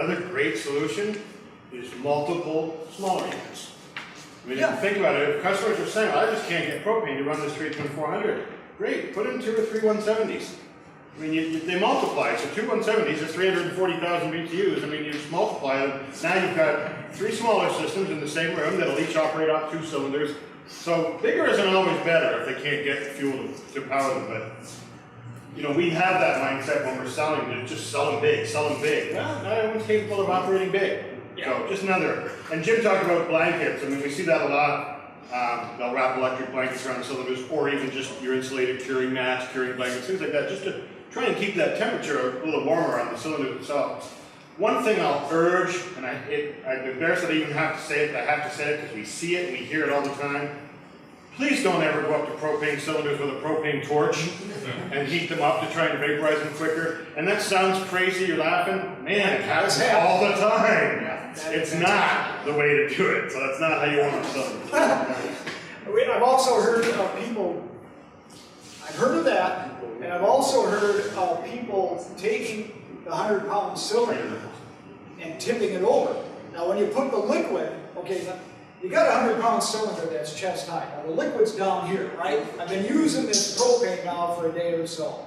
Another great solution is multiple smaller units. I mean, if you think about it, if customers are saying, well, I just can't get propane to run this 32400, great, put in 2 or 3 170s. I mean, they multiply, so 2 170s is 340,000 BTUs. I mean, you just multiply them. Now you've got 3 smaller systems in the same room that'll each operate off 2 cylinders. So bigger isn't always better if they can't get fuel to power them. But you know, we have that mindset when we're selling, to just sell them big, sell them big. Well, not everyone's capable of operating big. So just another. And Jim talked about blankets. I mean, we see that a lot. They'll wrap electric blankets around the cylinders, or even just your insulated curing mats, curing blankets, things like that, just to try and keep that temperature a little warmer on the cylinder itself. One thing I'll urge, and I'm embarrassed that I even have to say it, but I have to say it because we see it and we hear it all the time. Please don't ever go up to propane cylinders with a propane torch and heat them up to try and vaporize them quicker. And that sounds crazy, you're laughing. Man, it happens all the time. It's not the way to do it, so that's not how you want to sell it. I've also heard of people, I've heard of that, and I've also heard of people taking the 100-pound cylinder and tipping it over. Now when you put the liquid, okay, you got a 100-pound cylinder that's chest high. Now the liquid's down here, right? I've been using this propane now for a day or so.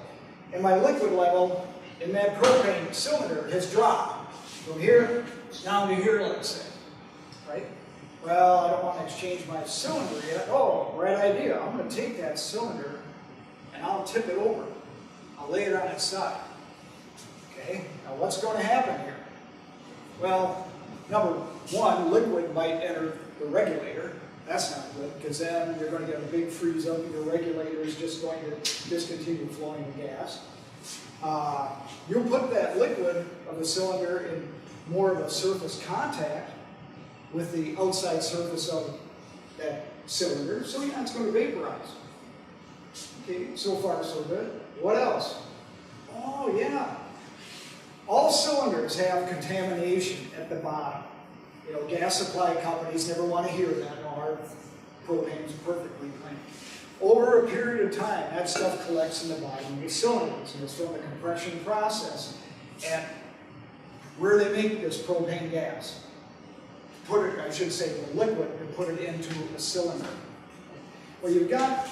And my liquid level in that propane cylinder has dropped from here down to here, let's say, right? Well, I don't want to exchange my cylinder yet. Oh, right idea. I'm going to take that cylinder and I'll tip it over. I'll lay it on its side. Okay, now what's going to happen here? Well, number one, liquid might enter the regulator. That's not good, because then you're going to get a big freeze up. Your regulator is just going to discontinue flowing the gas. You'll put that liquid of the cylinder in more of a surface contact with the outside surface of that cylinder, so yeah, it's going to vaporize. Okay, so far so good. What else? Oh yeah, all cylinders have contamination at the bottom. You know, gas supply companies never want to hear that. No, our propane is perfectly clean. Over a period of time, that stuff collects in the bottom of the cylinders, and it's from the compression process. And where they make this propane gas, put it, I should say, the liquid, and put it into a cylinder. Well, you've got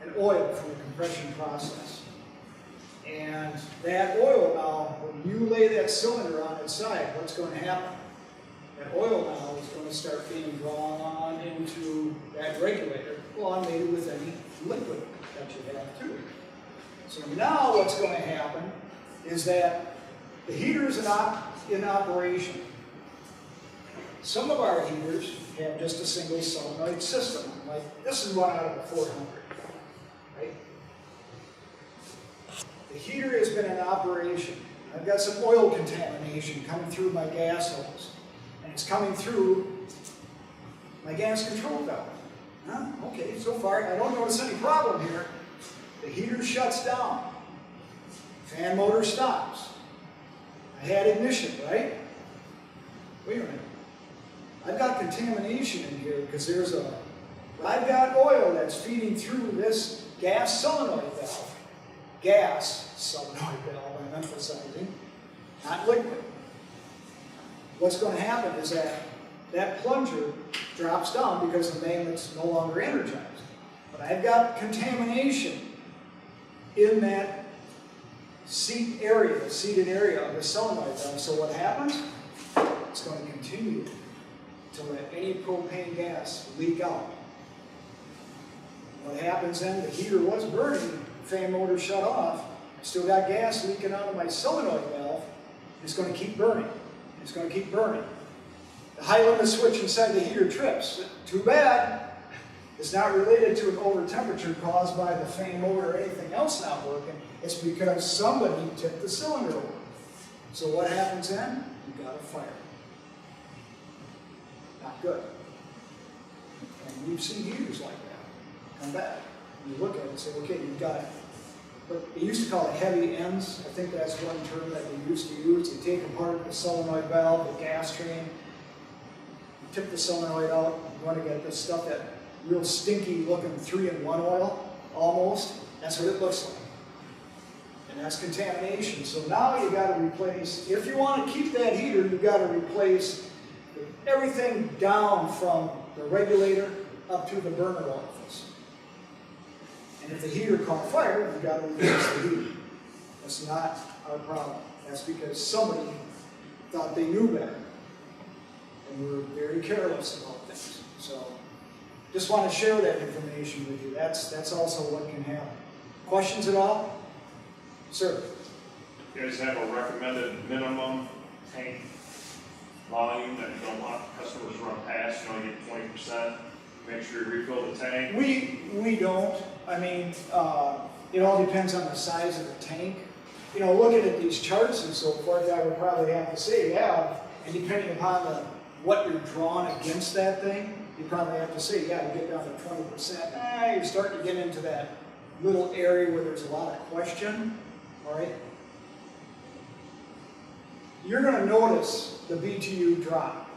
an oil from the compression process. And that oil now, when you lay that cylinder on its side, what's going to happen? That oil now is going to start being drawn into that regulator, along maybe with any liquid that you have too. So now what's going to happen is that the heater is in operation. Some of our heaters have just a single solenoid system. Like this is one out of the 400, right? The heater has been in operation. I've got some oil contamination coming through my gas hose. And it's coming through my gas control valve. Huh? Okay, so far I don't notice any problem here. The heater shuts down. Fan motor stops. I had ignition, right? Wait a minute. I've got contamination in here because I've got oil that's feeding through this gas solenoid valve. Gas solenoid valve, I'm emphasizing, not liquid. What's going to happen is that plunger drops down because the magnet's no longer energized. But I've got contamination in that seated area of the solenoid valve. So what happens? It's going to continue to let any propane gas leak out. What happens then? The heater was burning, fan motor shut off. I still got gas leaking out of my solenoid valve. It's going to keep burning. It's going to keep burning. The high limit switch inside the heater trips. Too bad. It's not related to an over temperature caused by the fan motor or anything else not working. It's because somebody tipped the cylinder over. So what happens then? You got a fire. Not good. And we've seen heaters like that come back. You look at it and say, okay, you've got what they used to call it heavy ends. I think that's one term that they used to use. They take apart the solenoid valve, the gas train, you tip the solenoid out, you want to get this stuff, that real stinky looking 3-in-1 oil, almost. That's what it looks like. And that's contamination. So now you got to replace, if you want to keep that heater, you got to replace everything down from the regulator up to the burner orifice. And if the heater caught fire, you got to replace the heater. That's not our problem. That's because somebody thought they knew better. And we're very careless about things. So just want to share that information with you. That's also what can happen. Questions at all? Sir? You guys have a recommended minimum tank volume that you don't want customers to run past, you only get 20%, make sure you refill the tank? We don't. I mean, it all depends on the size of the tank. You know, looking at these charts and so forth, I would probably have to say, yeah, and depending upon what you're drawing against that thing, you probably have to say, yeah, you get down to 20%. You're starting to get into that little area where there's a lot of question, all right? You're going to notice the BTU drop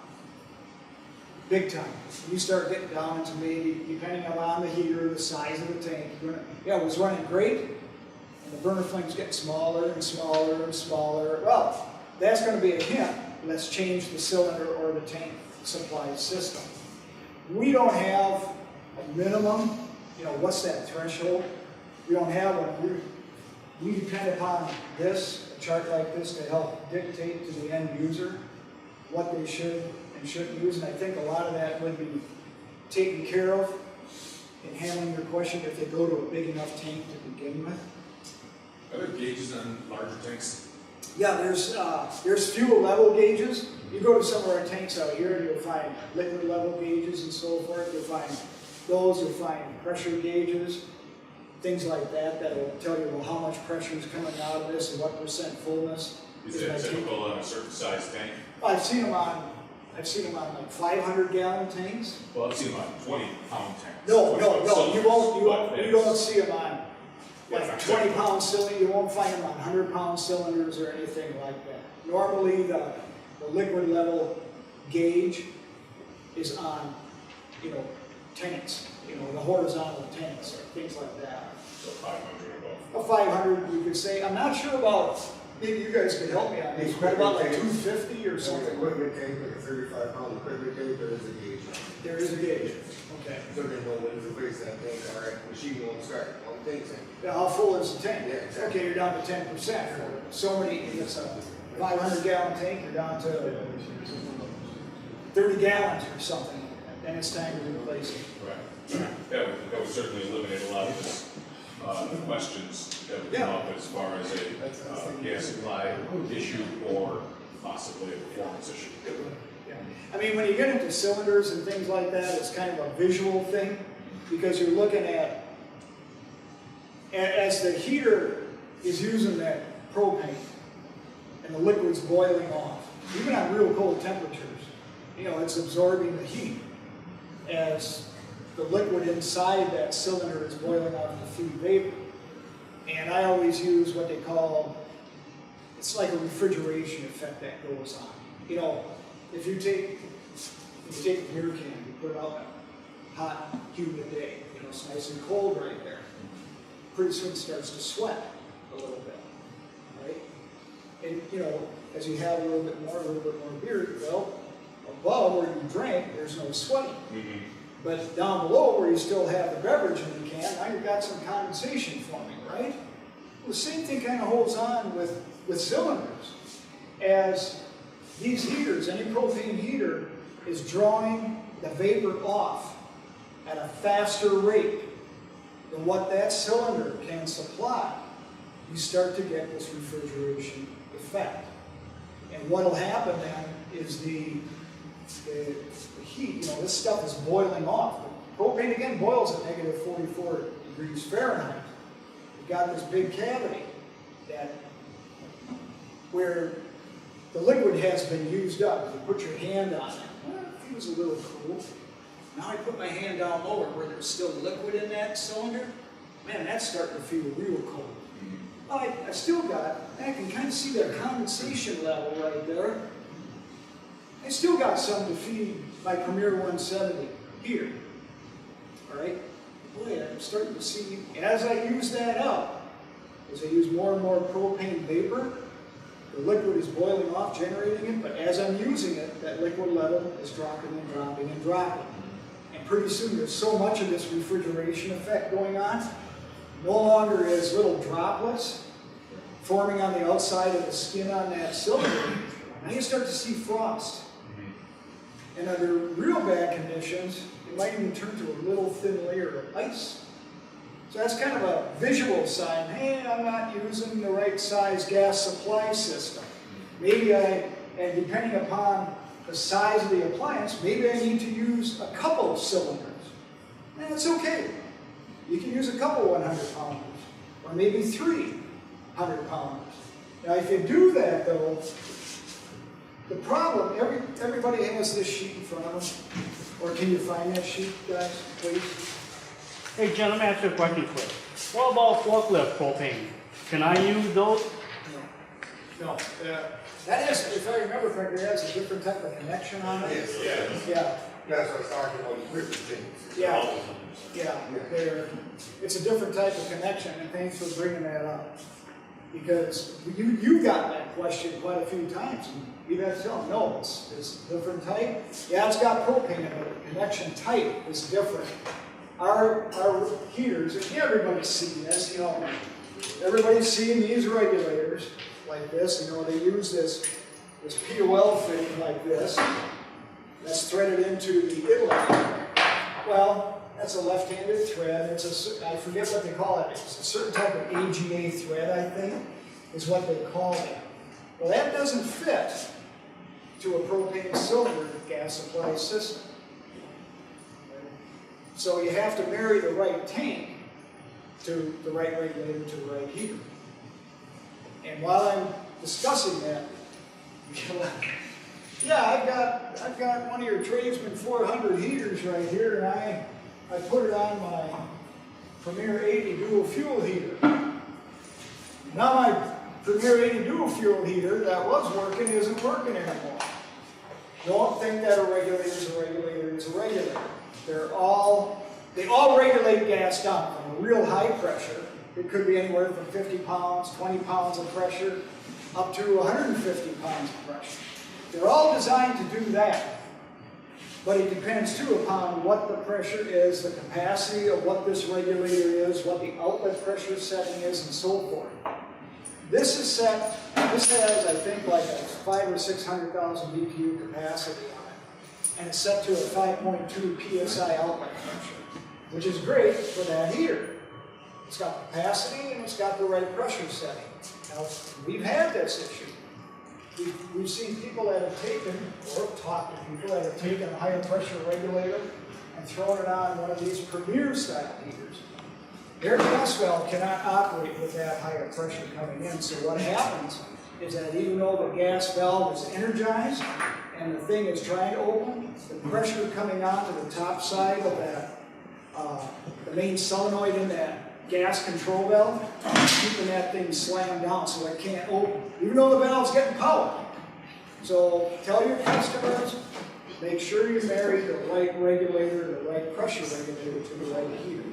big time. You start getting down into maybe, depending on the heater, the size of the tank, yeah, it was running great, and the burner flame's getting smaller and smaller and smaller. Well, that's going to be a hint. Let's change the cylinder or the tank supply system. We don't have a minimum, you know, what's that threshold? We don't have one. We depend upon this, a chart like this, to help dictate to the end user what they should and shouldn't use. And I think a lot of that would be taken care of in handling your question if they go to a big enough tank to begin with. Are there gauges on larger tanks? Yeah, there's fuel level gauges. You go to some of our tanks out here and you'll find liquid level gauges and so forth. You'll find those, you'll find pressure gauges, things like that will tell you, well, how much pressure is coming out of this and what percent fullness. Is that typical on a certain size tank? I've seen them on like 500-gallon tanks. Well, I've seen them on 20-pound tanks. No, you don't see them on like 20-pound cylinders. You won't find them on 100-pound cylinders or anything like that. Normally, the liquid level gauge is on, you know, tanks, you know, the horizontal tanks or things like that. So 500 or above. A 500, you could say. I'm not sure about. Maybe you guys could help me on this. What about like 250 or something? Equipment tank, like a 35-pound equipment tank, there is a gauge. There is a gauge. Okay. So then when you replace that tank, all right, machine won't start. One tank's in. Yeah, how full is the tank? Yeah, exactly. Okay, you're down to 10%. So many, it's a 500-gallon tank, you're down to 30 gallons or something, and it's time to replace it. Right. That would certainly eliminate a lot of this, the questions that would come up as far as a gas supply issue or possibly a performance issue. Yeah. I mean, when you get into cylinders and things like that, it's kind of a visual thing because you're looking at, as the heater is using that propane and the liquid's boiling off, even on real cold temperatures, you know, it's absorbing the heat as the liquid inside that cylinder is boiling off the feed vapor. And I always use what they call, it's like a refrigeration effect that goes on. You know, if you take a beer can, you put it out in a hot, humid day, you know, it's nice and cold right there. Pretty soon it starts to sweat a little bit, right? And, you know, as you have a little bit more beer, well, above where you drank, there's no sweating. Mm-hmm. But down below where you still have the beverage in the can, now you've got some condensation forming, right? Well, the same thing kind of holds on with cylinders. As these heaters, any propane heater, is drawing the vapor off at a faster rate than what that cylinder can supply, you start to get this refrigeration effect. And what will happen then is the heat, you know, this stuff is boiling off. Propane, again, boils at negative 44 degrees Fahrenheit. You've got this big cavity where the liquid has been used up. You put your hand on it, well, it feels a little cool. Now I put my hand down lower where there's still liquid in that cylinder. Man, that's starting to feel real cold. Well, I still got, I can kind of see that condensation level right there. I still got some to feed my Premier 170 here. All right? Boy, I'm starting to see, as I use that up, as they use more and more propane vapor, the liquid is boiling off, generating it, but as I'm using it, that liquid level is dropping and dropping and dropping. And pretty soon there's so much of this refrigeration effect going on, no longer is little droplets forming on the outside of the skin on that cylinder. Now you start to see frost. And under real bad conditions, it might even turn to a little thin layer of ice. So that's kind of a visual sign. Hey, I'm not using the right size gas supply system. Maybe and depending upon the size of the appliance, maybe I need to use a couple of cylinders. And that's okay. You can use a couple 100-pounders, or maybe 3 100-pounders. Now, if you do that, though, the problem, everybody has this sheet in front of them. Or can you find that sheet, guys, please? Hey, Jen, let me ask you a question quick. What about forklift propane? Can I use those? No. That has, if I remember correctly, that has a different type of connection on it. Yes. Yeah. That's what I was talking about, the different things. Yeah. It's a different type of connection, and thanks for bringing that up. Because you got that question quite a few times, and you guys tell them, no, it's a different type. Yeah, it's got propane in it, but the connection type is different. Our heaters, and everybody's seeing this, you know, everybody's seeing these regulators like this, you know, they use this POL thing like this, that's threaded into the inlet. Well, that's a left-handed thread. I forget what they call it. It's a certain type of AGA thread, I think, is what they call it. Well, that doesn't fit to a propane cylinder gas supply system. So you have to marry the right tank to the right regulator to the right heater. And while I'm discussing that, yeah, I've got one of your tradesman 400 heaters right here, and I put it on my Premier 80 dual fuel heater. Now my Premier 80 dual fuel heater that was working isn't working anymore. Don't think that a regulator is a regulator is a regulator. They all regulate gas down from a real high pressure. It could be anywhere from 50 pounds, 20 pounds of pressure, up to 150 pounds of pressure. They're all designed to do that. But it depends too upon what the pressure is, the capacity of what this regulator is, what the outlet pressure setting is, and so forth. This has, I think, like a 500,000 or 600,000 BTU capacity on it. And it's set to a 5.2 PSI outlet pressure, which is great for that heater. It's got capacity and it's got the right pressure setting. Now, we've had this issue. We've seen people that have taken, or talked to people that have taken a higher pressure regulator and thrown it on one of these Premier style heaters. Their gas valve cannot operate with that higher pressure coming in. So what happens is that even though the gas valve is energized and the thing is trying to open, the pressure coming onto the top side of that, the main solenoid in that gas control valve, keeping that thing slammed down so it can't open, even though the valve's getting power. So tell your customers, make sure you marry the right regulator, the right pressure regulator to the right heater.